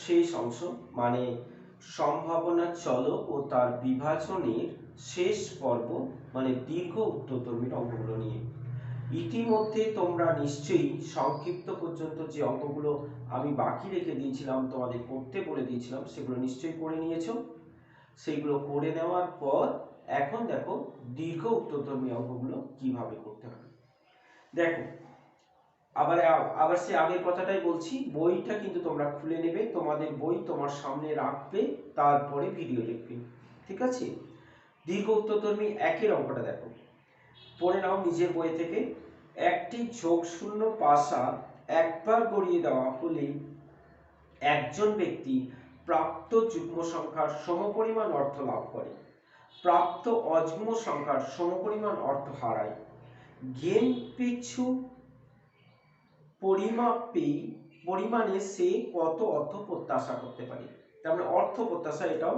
শেষ অংশ, মানে সম্ভাবনা চলক ও তার বিভাজনের শেষ পর্ব, মানে দীর্ঘ উত্তরধর্মীর অঙ্কগুলো নিয়ে। ইতিমধ্যে তোমরা নিশ্চয়ই সংক্ষিপ্ত পর্যন্ত যে অঙ্কগুলো আমি বাকি রেখে দিয়েছিলাম, তোমাদের করতে বলে দিয়েছিলাম, সেগুলো নিশ্চয়ই করে নিয়েছো। সেইগুলো করে নেওয়ার পর এখন দেখো দীর্ঘ উত্তরধর্মী অঙ্কগুলো কিভাবে করতে হবে। দেখো আবার সে আগের কথাটাই বলছি, বইটা কিন্তু তোমরা খুলে নেবে, তোমাদের বই তোমার সামনে রাখবে, তারপরে ভিডিও দেখবে, ঠিক আছে? দীর্ঘ উত্তরধর্মী একের অঙ্কটা দেখো, পড়ে নাও নিজের বই থেকে। একটি যোগশূন্য পাশা একবার গড়িয়ে দেওয়া হলে একজন ব্যক্তি প্রাপ্ত যুগ্ম সংখ্যার সমপরিমাণ অর্থ লাভ করে, প্রাপ্ত অযুগ্ম সংখ্যার সমপরিমাণ অর্থ হারায়। গেম পিছু পরিমাণে সে কত অর্থ প্রত্যাশা করতে পারে। তার মানে অর্থ প্রত্যাশা এটাও।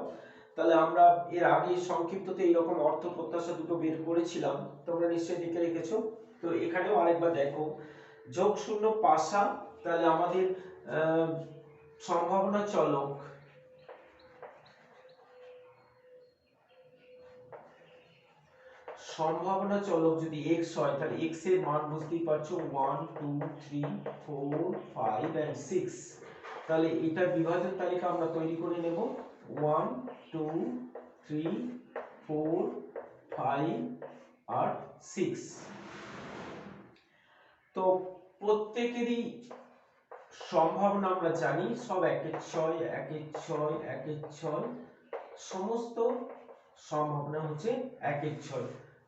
তাহলে আমরা এর আগে সংক্ষিপ্ততে এইরকম অর্থ প্রত্যাশা দুটো বের করেছিলাম, তোমরা নিশ্চয়ই দেখে রেখেছো। তো এখানেও আরেকবার দেখো, যোগ শূন্য পাশা, তাহলে আমাদের সম্ভাবনা চলক যদি x হয়, তাহলে x এর মান বুঝতেই পারছো 1 2 3 4 5 and 6। তাহলে এটা বিভাজন তালিকা আমরা তৈরি করে নেব, 1 2 3 4 5 আর 6। তো প্রত্যেকেরই সম্ভাবনা আমরা জানি, সব 1/6 1/6 1/6, সমস্ত সম্ভাবনা হচ্ছে 1/6।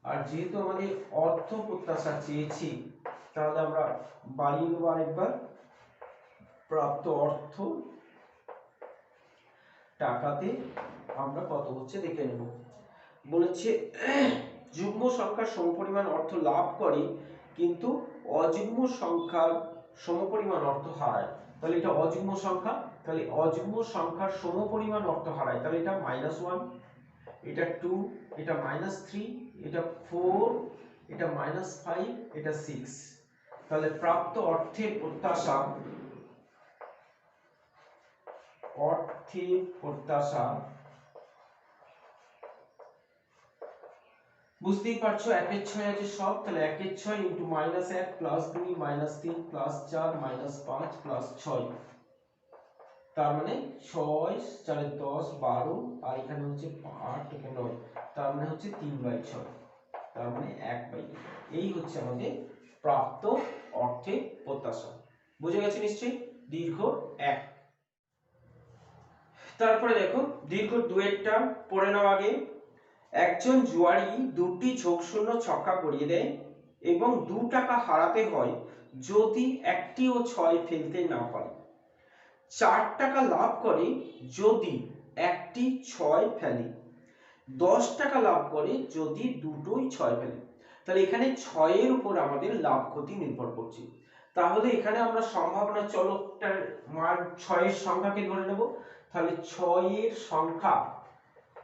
আর যেহেতু আমাদের অর্থ প্রত্যাশা চেয়েছি, তাহলে আমরা বাড়িয়ে দেবো আরেকবার, প্রাপ্ত অর্থ টাকাতে আমরা কত হচ্ছে দেখে নেব। বলেছে যুগ্ম সংখ্যার সমপরিমাণ অর্থ লাভ করে, কিন্তু অযুগ্ম সংখ্যার সমপরিমাণ অর্থ হারায়। তাহলে এটা অযুগ্ম সংখ্যা, তাহলে অযুগ্ম সংখ্যার সমপরিমাণ অর্থ হারায়, তাহলে এটা -1, এটা 2, এটা -3, এটা 4, এটা -5, এটা 6। তাহলে প্রাপ্ত অর্থের প্রত্যাশা বুঝতেই পারছো, 1/6 আছে সব, তাহলে 1/6 ইন্টু -1 প্লাস 2 -3 প্লাস 4 -5 প্লাস 6, তার মানে 6 4 10 12, আর এখানে হচ্ছে 8 9, তার মানে হচ্ছে 3/6, তার মানে 1/2। এই হচ্ছে আমাদের প্রাপ্ত অর্থের প্রত্যাশা। বুঝে গেছে নিশ্চয়ই? দীর্ঘ 1। তারপরে দেখো দীর্ঘ 2 এরটা পড়ে নাও আগে। একজন জুয়ারি দুটি ঝোঁকশূন্য ছক্কা করিয়ে দেয় এবং 2 টাকা হারাতে হয় যদি একটিও 6 ফেলতে না পারে। 4 টাকা লাভ করে যদি একটি 6 ফেলে, 10 টাকা লাভ করে যদি দুটোই 6 ফেলে। তাহলে এখানে 6 এর উপর আমাদের লাভ ক্ষতি নির্ভর করছে। তাহলে এখানে আমরা সম্ভাবনা চলকটার মান 6 এর সংখ্যাকে ধরে নেব। তাহলে 6 এর সংখ্যা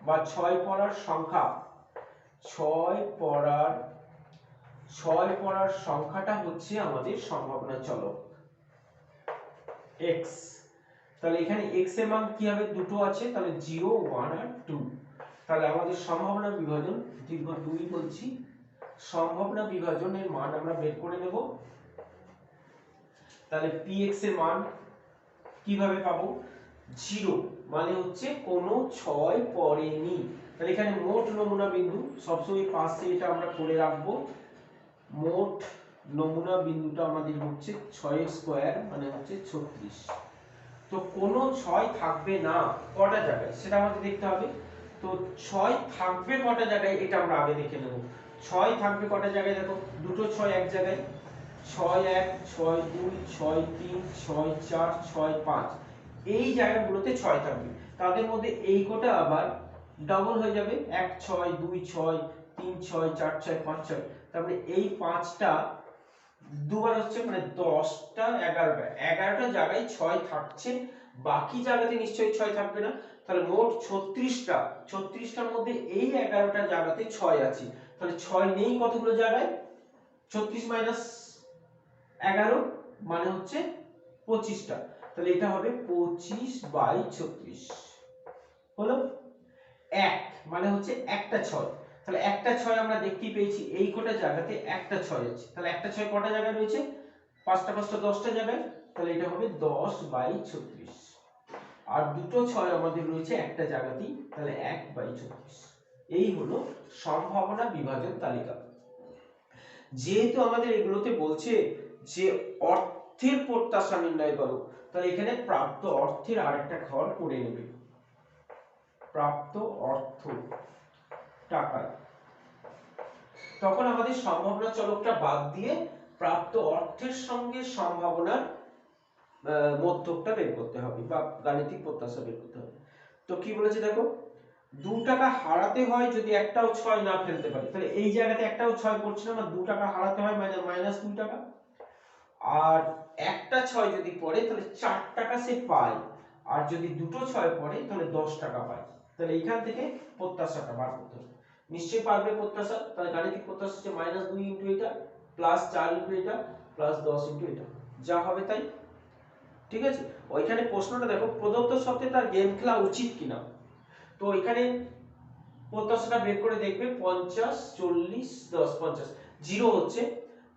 বা 6 পড়ার সংখ্যা, 6 পড়ার সংখ্যাটা হচ্ছে আমাদের সম্ভাবনা চলক x। তাহলে এখানে x এর মান কি হবে, দুটো আছে, তাহলে 0 1 আর 2। তাহলে আমাদের সম্ভাবনা বিভাজন দীর্ঘ 2 বলছি, সম্ভাবনা বিভাজনের মান আমরা বের করে নেব। তাহলে px এর মান কিভাবে পাবো, 0 মানে হচ্ছে কোনো 6 পড়েনি। তাহলে এখানে মোট নমুনা বিন্দু সবসময় পাশে এটা আমরা করে রাখবো, মোট নমুনা বিন্দুটা আমাদের হচ্ছে 6 স্কয়ার মানে হচ্ছে 36। তো কোনো 6 থাকবে না কটা জায়গায় সেটা আমাদের দেখতে হবে। তো 6 থাকবে কটা জায়গায় এটা আমরা আগে দেখে নেব। 6 থাকবে কটা জায়গায়, দেখো দুটো 6 এক জায়গায়, 6 1 6 2 6 3 6 4 6 5, এই জায়গাগুলোতে 6 থাকবে। তাদের মধ্যে এই কোটা আবার ডাবল হয়ে যাবে, 1 6 2 6 3 6 4 6 5 6। তার মানে এই 5টা দুবার হচ্ছে, মানে 10টা 11টা জায়গায় 6 থাকছে, বাকি জায়গাতে নিশ্চয়ই 6 থাকবে না। তাহলে মোট 36টার মধ্যে এই 11টা জায়গাতে 6 আছে। তাহলে 6 নেই কতগুলো জায়গায়, 36 - 11 মানে হচ্ছে 25টা। তাহলে এটা হবে 25/36 হলো। 1 মানে হচ্ছে একটা 6, তাহলে একটা 6 আমরা দেখতেই পেয়েছি এই কটা জায়গাতে একটা 6 আছে, তাহলে একটা 6 কটা জায়গায় রয়েছে, পাঁচটা পাঁচটা 10টা জায়গায়, তাহলে এটা হবে 10/36। আর দুটো 6 আমাদের রয়েছে একটা জায়গাতেই, তাহলে 1/36। এই হলো সম্ভাবনা বিভাজন তালিকা। যেহেতু আমাদের এগুলোতে বলছে যে অর্থের প্রত্যাশা নির্ণয় করো, তাহলে এখানে প্রাপ্ত অর্থের আরেকটা ঘর করে নেবে, প্রাপ্ত অর্থ টাকায়। তখন আমাদের সম্ভাবনা চলকটা বাদ দিয়ে প্রাপ্ত অর্থের সঙ্গে সম্ভাবনার মধ্যকটা বের করতে হবে বা গাণিতিক প্রত্যাশা বের করতে হবে। তো কি বলেছে দেখো, 2 টাকা হারাতে হয় যদি একটাও 6 না ফেলতে পারে, তাহলে এই জায়গাতে একটাও 6 পড়ছে না, 2 টাকা হারাতে হয় মানে -2 টাকা। আর একটা 6 যদি পড়ে তাহলে 4 টাকা সে পায়, আর যদি দুটো 6 পড়ে তাহলে 10 টাকা পায়। তাহলে এখান থেকে প্রত্যাশাটা বার করতে হবে। নিশ্চয়ই পারবে প্রত্যাশা, তাহলে গাণিতিক প্রত্যাশা হচ্ছে -2 ইনটু এটা প্লাস 4 ইনটু এটা প্লাস 10 ইনটু এটা, যা হবে তাই। ঠিক আছে, ওইখানে প্রশ্নটা দেখো, প্রদত্ত শর্তে তার গেম খেলা উচিত কিনা। তো এখানে প্রত্যাশাটা বের করে দেখবে 50 40 10 50 জিরো হচ্ছে,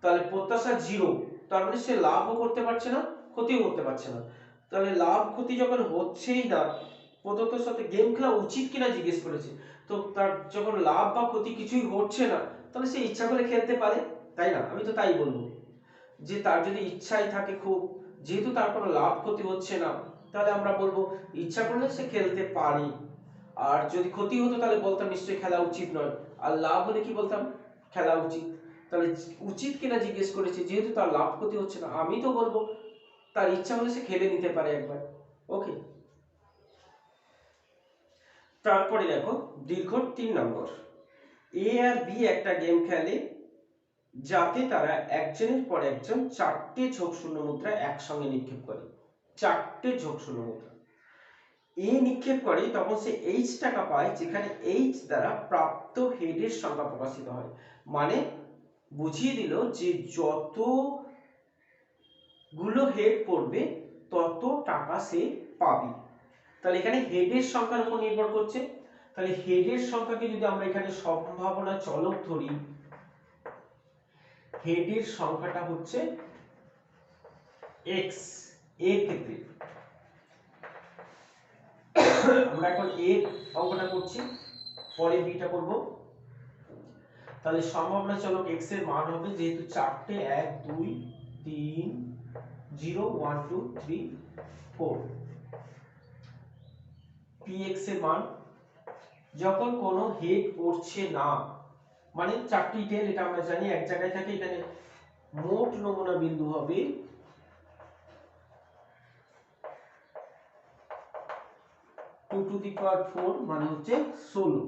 তাহলে প্রত্যাশা জিরো, তার মানে সে লাভও করতে পারছে না ক্ষতিও করতে পারছে না। তাহলে লাভ ক্ষতি যখন হচ্ছেই না, প্রদত্ত সাথে গেম খেলা উচিত কিনা জিজ্ঞেস করেছে, তো তার যখন লাভ বা ক্ষতি কিছুই হচ্ছে না, তাহলে সে ইচ্ছা করে খেলতে পারে, তাই না? আমি তো তাই বলবো যে তার যদি ইচ্ছাই থাকে খুব, যেহেতু তার কোনো লাভ ক্ষতি হচ্ছে না, তাহলে আমরা বলবো ইচ্ছা করলে সে খেলতে পারে। আর যদি ক্ষতি হতো তাহলে বলতাম নিশ্চয়ই খেলা উচিত নয়, আর লাভ হলে কি বলতাম খেলা উচিত। তাহলে উচিত কিনা জিজ্ঞেস করেছে, যেহেতু তার লাভ ক্ষতি হচ্ছে না, আমি তো বলবো তার ইচ্ছা হলে সে খেলে নিতে পারে একবার। ওকে, তারপরে দেখো দীর্ঘ 3 নম্বর, এ আর বি একটা গেম খেলে যাতে তারা একজনের পর একজন 4টে ঝোঁক শূন্য মুদ্রা একসঙ্গে নিক্ষেপ করে। 4টে ঝোঁক শূন্য মুদ্রা এ নিক্ষেপ করে, তখন সে এইচ টাকা পায়, যেখানে এইচ দ্বারা প্রাপ্ত হেডের সংখ্যা প্রকাশিত হয়। মানে বুঝিয়ে দিল যে যত গুলো হেড পড়বে তত টাকা সে পাবে। তাহলে এখানে হেডের সংখ্যার উপর নির্ভর করছে, তাহলে হেডের সংখ্যাকে যদি আমরা এখানে সম্ভাবনা চলক ধরি, হেডের সংখ্যাটা হচ্ছে x এর ক্ষেত্রে। আমরা এখন a অঙ্কটা করছি, পরে b টা করব। তাহলে সম্ভাবনা চলক x এর মান হবে, যেহেতু 4টে 1 2 3 0 1 2 3 4, px এর মান যখন কোনো হেড পড়ছে না, মানে 4টি টেল, এটা আমরা জানি এক জায়গায় থাকে, এখানে মোট নমুনা বিন্দু হবে 2 টু দি পাওয়ার 4 মানে হচ্ছে 16।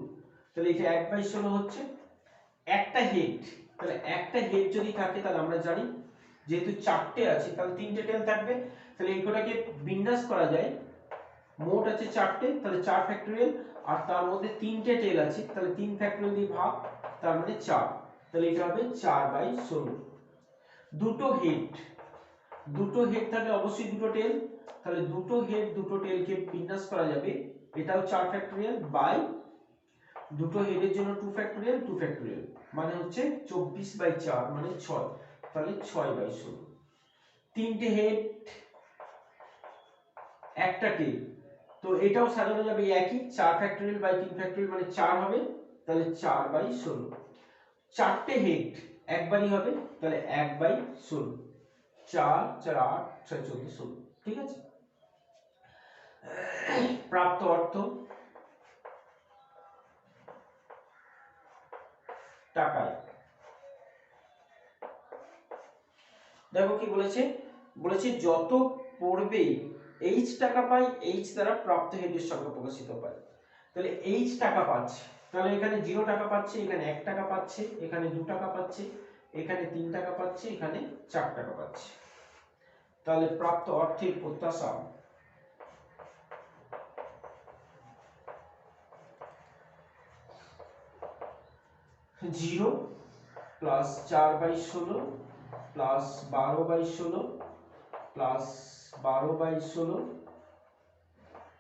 তাহলে এটা 1/16 হচ্ছে একটা হেড। তাহলে একটা হেড যদি থাকে তাহলে আমরা জানি যেহেতু 4টে আছে তাহলে 3টে টেল থাকবে, তাহলে এই কোটাকে বিন্যাস করা যায়, মোট আছে 4টে, তাহলে 4 ফ্যাক্টরিয়াল, আর তার মধ্যে 3টে টেল আছে, তাহলে 3 ফ্যাক্টরিয়াল দিয়ে ভাগ, তার মানে 4, তাহলে এটা হবে 4/16। দুটো হেড, দুটো হেড থাকলে অবশ্যই দুটো টেল, তাহলে দুটো হেড দুটো টেলকে বিন্যাস করা যাবে, এটাও 4 ফ্যাক্টরিয়াল বাই দুটো হেডের জন্য 2 ফ্যাক্টরিয়াল 2 ফ্যাক্টরিয়াল, মানে হচ্ছে 24/4 মানে 6, তাহলে 6/16। তিনটে হেড একটা টেল, তো এটাও সাজানো যাবে একই, 4 ফ্যাক্টরিয়াল বাই 3 ফ্যাক্টরিয়াল মানে 4 হবে, তাহলে 4/16। চারটে হেড একবারই হবে, তাহলে 1/16, 4 4 8 6 14 16। ঠিক আছে, প্রাপ্ত অর্থ টাকায়। দেখো কি বলেছে, বলেছে যত পড়বে এইচ টাকা পাই, এইচ দ্বারা প্রাপ্ত হেডের সংখ্যা প্রকাশিত পায়। তাহলে এইচ টাকা পাচ্ছে, তাহলে এখানে 0 টাকা পাচ্ছে, এখানে 1 টাকা পাচ্ছে, এখানে 2 টাকা পাচ্ছে, এখানে 3 টাকা পাচ্ছে, এখানে 4 টাকা পাচ্ছে। তাহলে প্রাপ্ত অর্থের প্রত্যাশা zero plus 4/16 plus 12/16 plus 12/16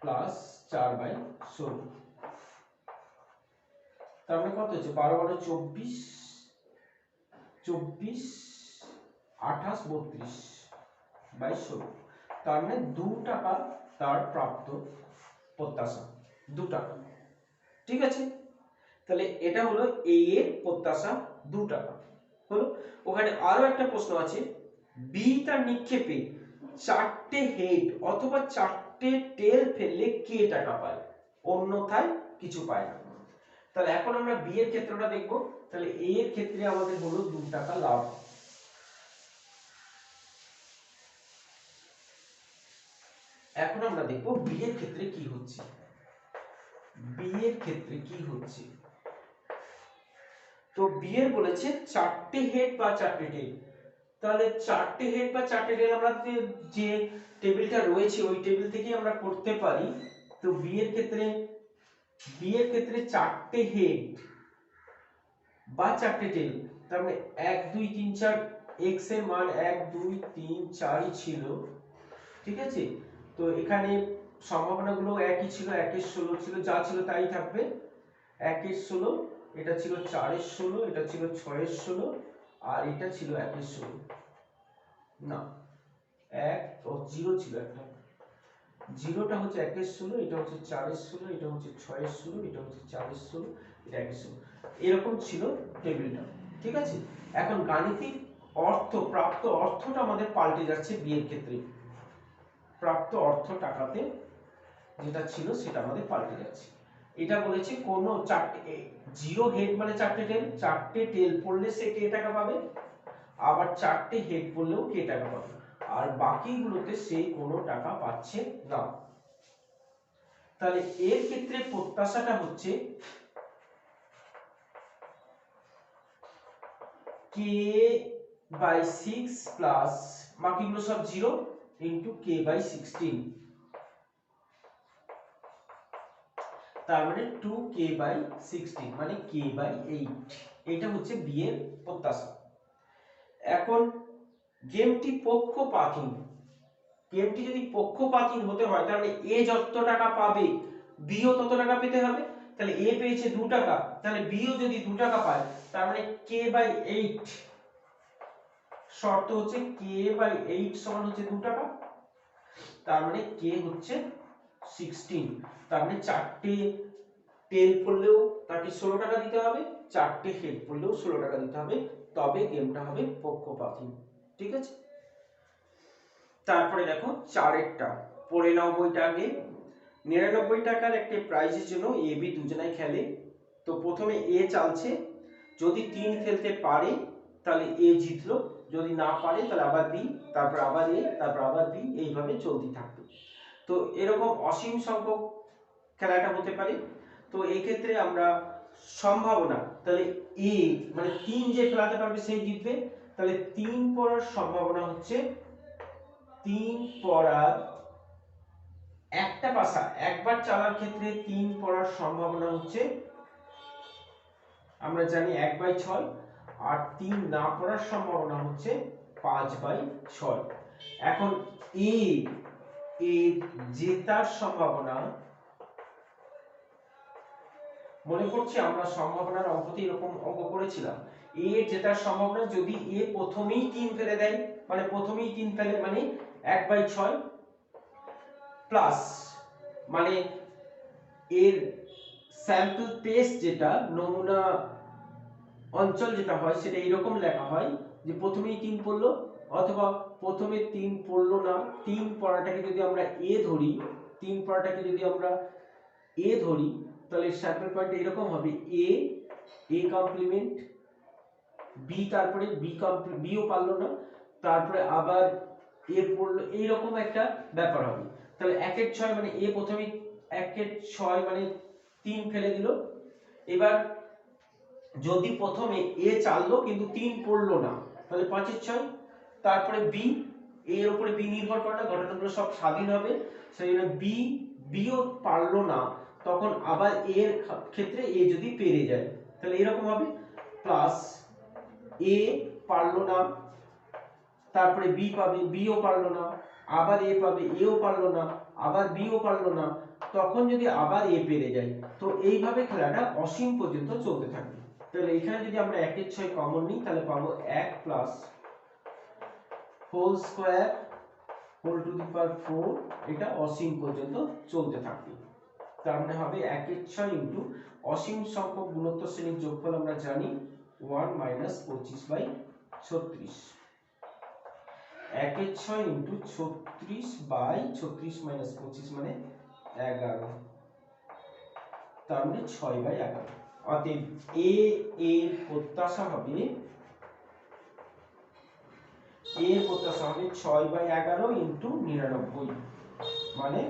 plus 4/16, তার মানে কত হচ্ছে 12 12 24, 24 28 32/16, তার মানে 2 টাকা তার প্রাপ্ত প্রত্যাশা, 2 টাকা। ঠিক আছে, তাহলে এটা হলো এ এর প্রত্যাশা 2 টাকা হলো। ওখানে আরো একটা প্রশ্ন আছে, বি তার নিক্ষেপে 4টে হেড অথবা 4টে টেল ফেললে কে টাকা পায়, অন্যথায় কিছু পায় না। তাহলে এখন আমরা বি এর ক্ষেত্রটা দেখব। তাহলে এ এর ক্ষেত্রে আমাদের হলো 2 টাকা লাভ। এখন আমরা দেখব বি এর ক্ষেত্রে কি হচ্ছে। বি এর ক্ষেত্রে কি হচ্ছে, তো বি এর বলেছে 4টে হেড বা 4টে টেল। তাহলে 4টে হেড বা 4টে টেল আমরা যে টেবিলটা রয়েছে ওই টেবিল থেকেই আমরা করতে পারি। তো বি এর ক্ষেত্রে 4টে হেড বা 4টে টেল, তার মানে 1 2 3 4, x এর মান 1 2 3 4ই ছিল। ঠিক আছে, তো এখানে সম্ভাবনাগুলো একই ছিল, 1 এর 16 ছিল, যা ছিল তাই থাকবে। 1 এর 16, এটা ছিল 4 এর 16, এটা ছিল 6 এর 16, আর এটা ছিল 1 এর 16, না 1 ও 0 ছিল একটা, জিরোটা হচ্ছে 1 এর 16, এটা হচ্ছে 4 এর 16, এটা হচ্ছে 6 এর 16, এটা হচ্ছে 4 এর 16, এটা 1 এর 16, এরকম ছিল টেবিলটা। ঠিক আছে, এখন গাণিতিক অর্থ, প্রাপ্ত অর্থটা আমাদের পাল্টে যাচ্ছে বি এর ক্ষেত্রে। প্রাপ্ত অর্থ টাকাতে যেটা ছিল সেটা আমাদের পাল্টে যাচ্ছে। এটা বলেছে কোন 4টে জিরো হেড মানে 4টে টেল, 4টে টেল পড়লে সে কে টাকা পাবে, আবার 4টে হেড পড়লেও কে টাকা পাবে, আর বাকিগুলোতে সে কোনো টাকা পাচ্ছে না। তাহলে এর ক্ষেত্রে প্রত্যাশাটা হচ্ছে k/6 প্লাস বাকিগুলো সব 0 ইনটু k/16, তার মানে 2k/16 মানে k/8, এটা হচ্ছে বি এর প্রত্যাশা। এখন গেমটি পক্ষপাতহীন, গেমটি যদি পক্ষপাতহীন হতে হয় তাহলে এ যত টাকা পাবে বি ও তত টাকা পেতে হবে। তাহলে এ পেয়েছে 2 টাকা, তাহলে বি ও যদি 2 টাকা পায়, তার মানে k/8, শর্ত হচ্ছে k/8 সমান হচ্ছে 2 টাকা, তার মানে k হচ্ছে 16, তার মানে 4টে টেল পড়লেও তাকে 16 টাকা দিতে হবে, 4টে হেড পড়লেও 16 টাকা দিতে হবে, তবে গেমটা হবে পক্ষপাতহীন। ঠিক আছে, তারপরে দেখো 4এরটা পড়ে নাও বইটা আগে। 99 টাকার একটা প্রাইজের জন্য এ বি দুজনাই খেলে। তো প্রথমে এ চালছে, যদি 3 ফেলতে পারে তাহলে এ জিতলো, যদি না পারে তাহলে আবার বি, তারপর আবার এ, তারপর আবার বি, এইভাবে চলতে থাকবে। তো এরকম অসীম সংখ্যক খেলাটা হতে পারে। তো এই ক্ষেত্রে আমরা সম্ভাবনা, তাহলে এ মানে 3 যে ফেলাতে পারবে সেই জিতবে, তাহলে 3 পড়ার সম্ভাবনা হচ্ছে 3 পড়ার একটা পাশা একবার চালার ক্ষেত্রে 3 পড়ার সম্ভাবনা হচ্ছে আমরা জানি 1/6, আর 3 না পড়ার সম্ভাবনা হচ্ছে 5/6। এখন এ এর জেতার সম্ভাবনা, মনে করছি আমরা সম্ভাবনার অঙ্কতে এরকম অঙ্ক করেছিলাম, এ এর জেতার সম্ভাবনা যদি এ প্রথমেই 3 ফেলে দেয়, মানে প্রথমেই 3 ফেলে মানে 1/6 প্লাস মানে এর স্যাম্পল টেস্ট যেটা নমুনা অঞ্চল যেটা হয় সেটা এরকম লেখা হয় যে প্রথমেই 3 পড়লো, অথবা প্রথমে 3 পড়লো না, 3 পড়াটাকে যদি আমরা এ ধরি, 3 পড়াটাকে যদি আমরা এ ধরি, তাহলে স্যাম্পল পয়েন্ট এরকম হবে এ কমপ্লিমেন্ট বি, তারপরে বিও পারলো না, তারপরে আবার এ পড়লো, এইরকম একটা ব্যাপার হবে। তাহলে 1 এর 6 মানে এ প্রথমে 1 এর 6 মানে 3 ফেলে দিল। এবার যদি প্রথমে এ চাললো কিন্তু 3 পড়লো না, তাহলে 5 এর 6, তারপরে বি, এর উপরে বি নির্ভর করে না, ঘটনাগুলো সব স্বাধীন হবে, সেই জন্য বিও পারলো না, তখন আবার এর ক্ষেত্রে এ যদি পেরে যায় তাহলে এরকম হবে, প্লাস এ পারলো না, তারপরে বি পাবে, বিও পারলো না, আবার এ পাবে, এও পারলো না, আবার বিও পারলো না, তখন যদি আবার এ পেরে যায়, তো এইভাবে খেলাটা অসীম পর্যন্ত চলতে থাকবে। তাহলে এখানে যদি আমরা 1 এর 6 কমন নিই তাহলে পাবো 1 plus whole square whole to the power 4, এটা অসীম পর্যন্ত চলতে থাকবে। তার মানে হবে 1 এর 6 ইনটু অসীম সংখ্যক গুণোত্তর শ্রেণীর যোগফল আমরা জানি 1 মাইনাস 25/36, 1 এর 6 ইনটু 36/36 মাইনাস 25 মানে 11, তার মানে 6/11। অতএব এ এর প্রত্যাশা হবে 6/11 ইনটু 99 মানে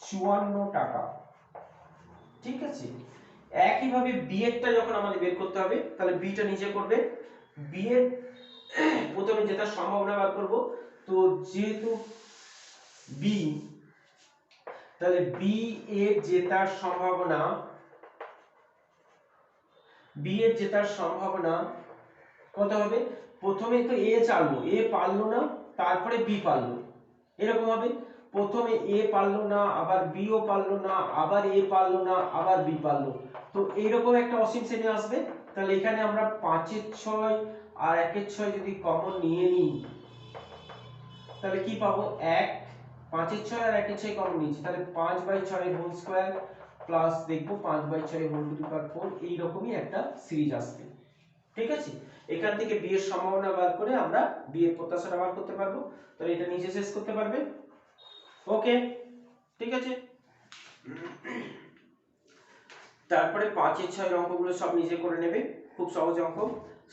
54 টাকা। ঠিক আছে, একইভাবে বি এরটা যখন আমাদের বের করতে হবে তাহলে বিটা নিচে করবে। বি এর প্রথমে যেটা সম্ভাবনা বার করব, তো যেহেতু বি, তাহলে বি এর জেতার সম্ভাবনা, বি এর জেতার সম্ভাবনা কত হবে? প্রথমে তো এ চাললো, এ পারলো না, তারপরে বি পারলো, এরকম হবে। প্রথমে এ পারলো না, আবার বিও পারলো না, আবার এ পারলো না, আবার বি পারলো, তো এইরকম একটা অসীম শ্রেণী আসবে। তাহলে এখানে আমরা 5 এর 6 আর 1 এর 6 যদি কমন নিয়ে নিই তাহলে কি পাবো? 1, 5 এর 6 আর 1 এর 6 কমন নিয়েছি, তাহলে 5/6 হোল স্কয়ার প্লাস দেখবো 5/6 হোল টু দি পাওয়ার 4, এইরকমই একটা সিরিজ আসবে। ঠিক আছে, এখান থেকে বি এর সম্ভাবনা বার করে আমরা বি এর প্রত্যাশাটা বার করতে পারবো। তাহলে এটা নিচে শেষ করতে পারবে। ওকে, ঠিক আছে। তারপরে 5 এর 6 অঙ্কগুলো সব নিজে করে নেবে, খুব সহজ অঙ্ক।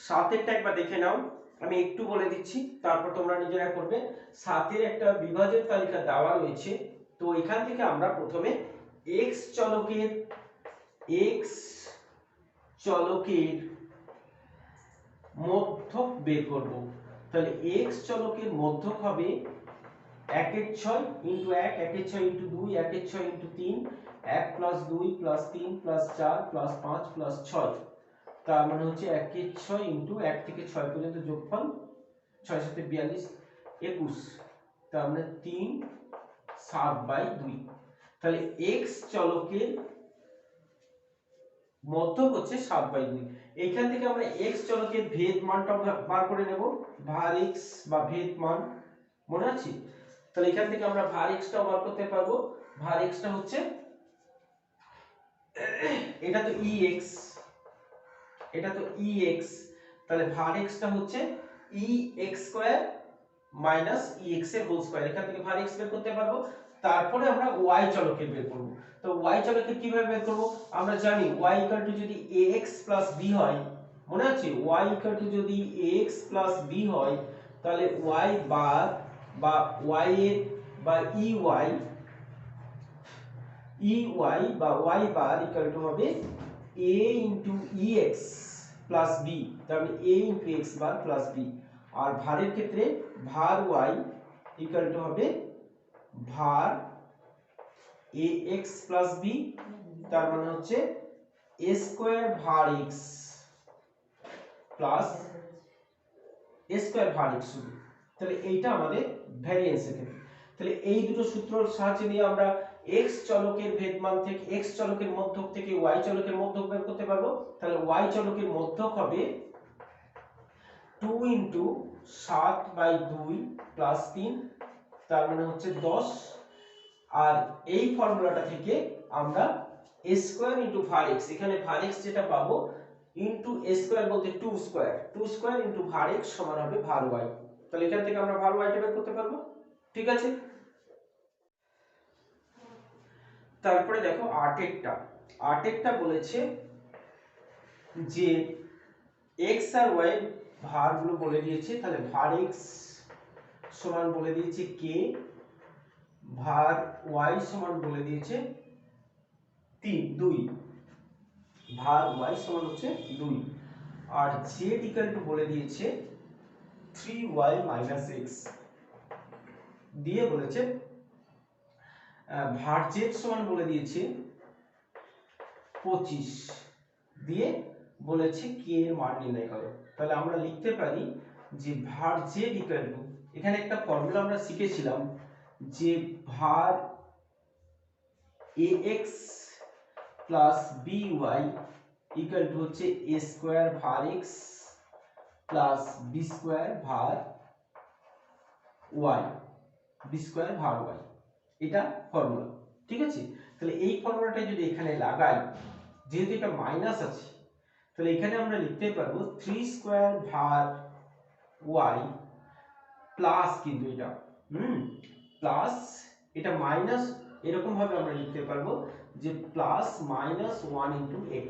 7 এরটা একবার দেখে নাও, আমি একটু বলে দিচ্ছি, তারপর তোমরা নিজেরা করবে। 7 এর একটা বিভাজক তালিকা দেওয়া রয়েছে, তো এখান থেকে আমরা প্রথমে x চলকের মধ্যক বের করব। তাহলে x চলকের মধ্যক হবে 1 এর 6 ইনটু 1, 1 এর 6 ইনটু 2, 1 এর 6 into 3, 1 plus 2 plus 3 plus 4 plus 5 plus 6, তার মানে হচ্ছে 1 এর 6 ইনটু 1 থেকে 6 পর্যন্ত যোগফল 6 7 42 21, তার মানে 3 7/2। তাহলে x চলকের মধ্যক হচ্ছে 7/2। এইখান থেকে আমরা x চলকের ভেদ মানটা বার করে নেব, ভার x বা ভেদ মান, মনে আছে? তাহলে এখান থেকে আমরা ভার x টা বার করতে পারবো। ভার x টা হচ্ছে, এটা তো ex, এটা তো ex, তাহলে ভার x টা হচ্ছে ex স্কয়ার মাইনাস ex এর হোল স্কয়ার। এখান থেকে ভার x বের করতে পারবো। তারপরে আমরা y চলকের বের করব। তো y চলকের কিভাবে বের করব? আমরা জানি y যদি ax b হয়, মনে আছে? y যদি ax b হয়, তাহলে y বার বা y এর বা ey বা y বার হবে a into ex plus b, তার মানে a into x bar plus b। আর ভারের ক্ষেত্রে ভার y হবে ভার ax plus b, তার মানে হচ্ছে a স্কয়ার ভার x প্লাস a স্কয়ার ভার x শুধু। তাহলে এইটা আমাদের ভ্যারিয়েন্সের ক্ষেত্রে। তাহলে এই দুটো সূত্রের সাহায্যে নিয়ে আমরা x চলকের ভেদমান থেকে, x চলকের মধ্যক থেকে y চলকের মধ্যক বের করতে পারবো। তাহলে y চলকের মধ্যক হবে 2 ইনটু 7/2 প্লাস 3, তার মানে হচ্ছে 10। আর এই ফর্মুলাটা থেকে আমরা a স্কয়ার ইনটু ভার x, এখানে ভার x যেটা পাবো ইনটু a স্কয়ার বলতে 2 স্কয়ার ইনটু ভার x সমান হবে ভার y। তাহলে এখান থেকে আমরা ভার y টা বের করতে পারবো। ঠিক আছে, তারপরে দেখো 8 এরটা বলেছে যে x আর y ভারগুলো বলে দিয়েছে। তাহলে ভার x সমান বলে দিয়েছে k, ভার y সমান বলে দিয়েছে 2, ভার y সমান হচ্ছে 2, আর z ইকুয়াল টু বলে দিয়েছে 3y - x, দিয়ে বলেছে ভার z সমান বলে দিয়েছে 25, দিয়ে বলেছে k এর মান নির্ণয় করো। তাহলে আমরা লিখতে পারি যে var z ইকুয়াল টু, এখানে একটা ফর্মুলা আমরা শিখেছিলাম যে var ax plus by equal to হচ্ছে a square var x plus b square var y, b square var y, এটা ফর্মুলা। ঠিক আছে, তাহলে এই ফর্মুলাটা যদি এখানে লাগাই, যেহেতু এটা মাইনাস আছে, তাহলে এখানে আমরা লিখতে পারবো 3 স্কয়ার var y প্লাস, কিন্তু এটা প্লাস, এটা মাইনাস, এরকম ভাবে আমরা লিখতে পারবো যে প্লাস মাইনাস 1 ইনটু x,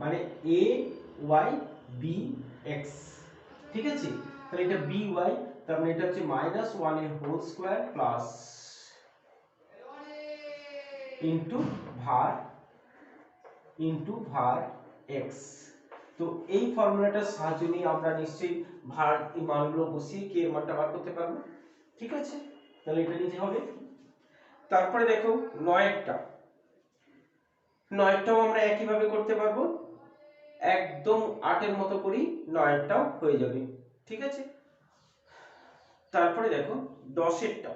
মানে a y b x। ঠিক আছে, তাহলে এটা b y, তার মানে এটা হচ্ছে মাইনাস 1 এর whole square plus into var x। তো এই ফর্মুলাটার সাহায্য নিয়ে আমরা নিশ্চয়ই var এর মানগুলো বসিয়ে k এর মানটা বার করতে পারবো। ঠিক আছে, তাহলে এটা নিতে হবে। তারপরে দেখো 9টাও আমরা একই ভাবে করতে পারবো, একদম 8 এর মতো করি 9টাও হয়ে যাবে। ঠিক আছে, তারপরে দেখো 10এরটা।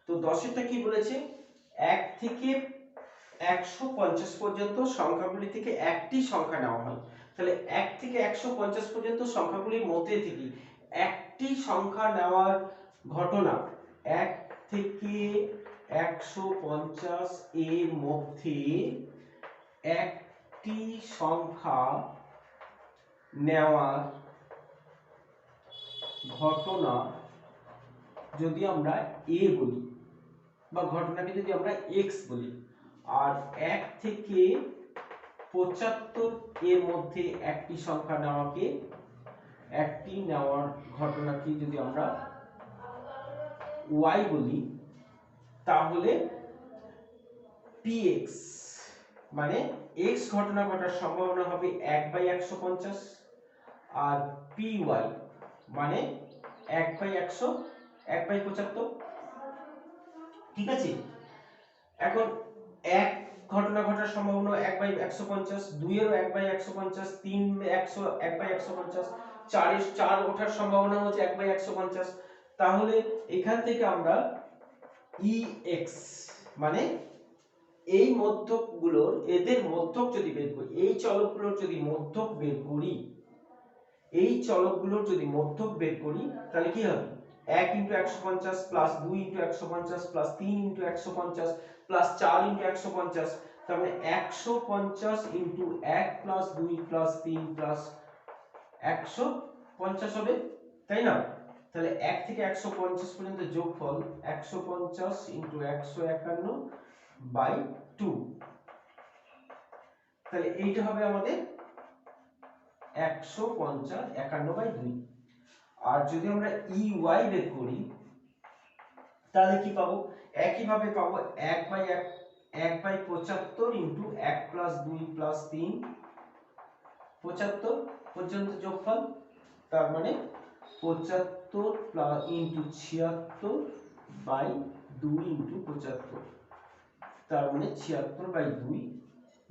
তো 10এরটা কি বলেছে, 1 থেকে 150 পর্যন্ত সংখ্যাগুলি থেকে একটি সংখ্যা নেওয়া হয়। তাহলে 1 থেকে 150 পর্যন্ত সংখ্যাগুলির মধ্যে থেকে একটি সংখ্যা নেওয়ার ঘটনা, 1 থেকে 150 এর মধ্যে একটি সংখ্যা নেওয়ার ঘটনা যদি আমরা a বলি, বা ঘটনাকে যদি আমরা x বলি, আর 1 থেকে 75 এর মধ্যে একটি সংখ্যা নেওয়াকে, একটি নেওয়ার ঘটনাকে যদি আমরা y বলি, তাহলে px, মানে x ঘটনা ঘটার সম্ভাবনা হবে 1/150, আর py মানে 1/100, 1/75। ঠিক আছে, এখন 1 ঘটনা ঘটার সম্ভাবনা 1/150, 2 এরও 1/150, 3 1/150, 4 ওঠার সম্ভাবনা হচ্ছে 1/150। তাহলে এখান থেকে আমরা ex, মানে এই মধ্যকগুলোর, এদের মধ্যক যদি বের করি, এই চলকগুলোর যদি মধ্যক বের করি, এই চলকগুলোর যদি মধ্যক বের করি, তাহলে কি হবে, 1 × 150 প্লাস 2 × 150 প্লাস 3 × 150 প্লাস 4 × 150, তার মানে 150 × 1 প্লাস 2 প্লাস 3 প্লাস 150 হবে, তাই না? তাহলে 1 থেকে 150 পর্যন্ত যোগফল 150 × 151/2, তাহলে এইটা হবে আমাদের 151/2। আর যদি আমরা ey বের করি, তাহলে কি পাবো, একই ভাবে পাবো 1/75 ইনটু 1 প্লাস 2 প্লাস 3, 75 পর্যন্ত যোগফল, তার মানে 75 প্লাস ইনটু 76/2 ইনটু 75, তার মানে 76/2,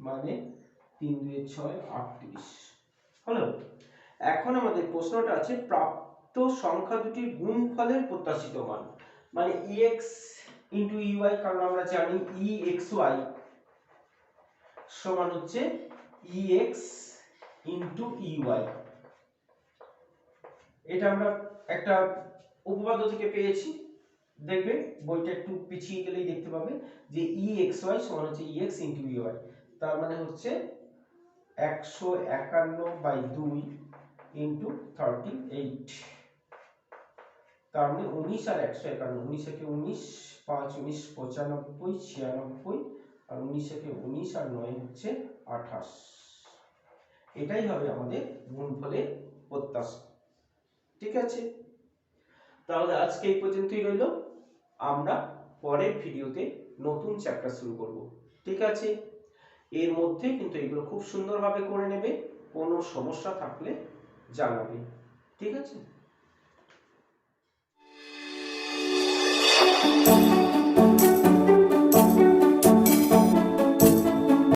মানে 3 2 6 38 হলো। এখন আমাদের প্রশ্নটা আছে প্রাপ্ত সংখ্যা দুটির গুণফলের প্রত্যাশিত মান, মানে ex * ey, কারণ আমরা জানি exy সমান হচ্ছে ex * ey। এটা আমরা একটা উপপাদ্য থেকে পেয়েছি, দেখবে বইটা একটু পিছিয়ে গেলেই দেখতে পাবে যে exy সমান হচ্ছে ex * ey, তার মানে হচ্ছে 151/2 ইনটু 38, তার মানে 19 আর 151, 19 একে 19, 5 19 95, 96, আর 19 একে 19 আর 9 হচ্ছে 28। এটাই হবে আমাদের গুণফলের প্রত্যাশা। ঠিক আছে, তাহলে আজকে এই পর্যন্তই রইল, আমরা পরের ভিডিওতে নতুন চ্যাপ্টার শুরু করব। ঠিক আছে, এর মধ্যে কিন্তু এগুলো খুব সুন্দরভাবে করে নেবে, কোনো সমস্যা থাকলে জানাবে। ঠিক আছে।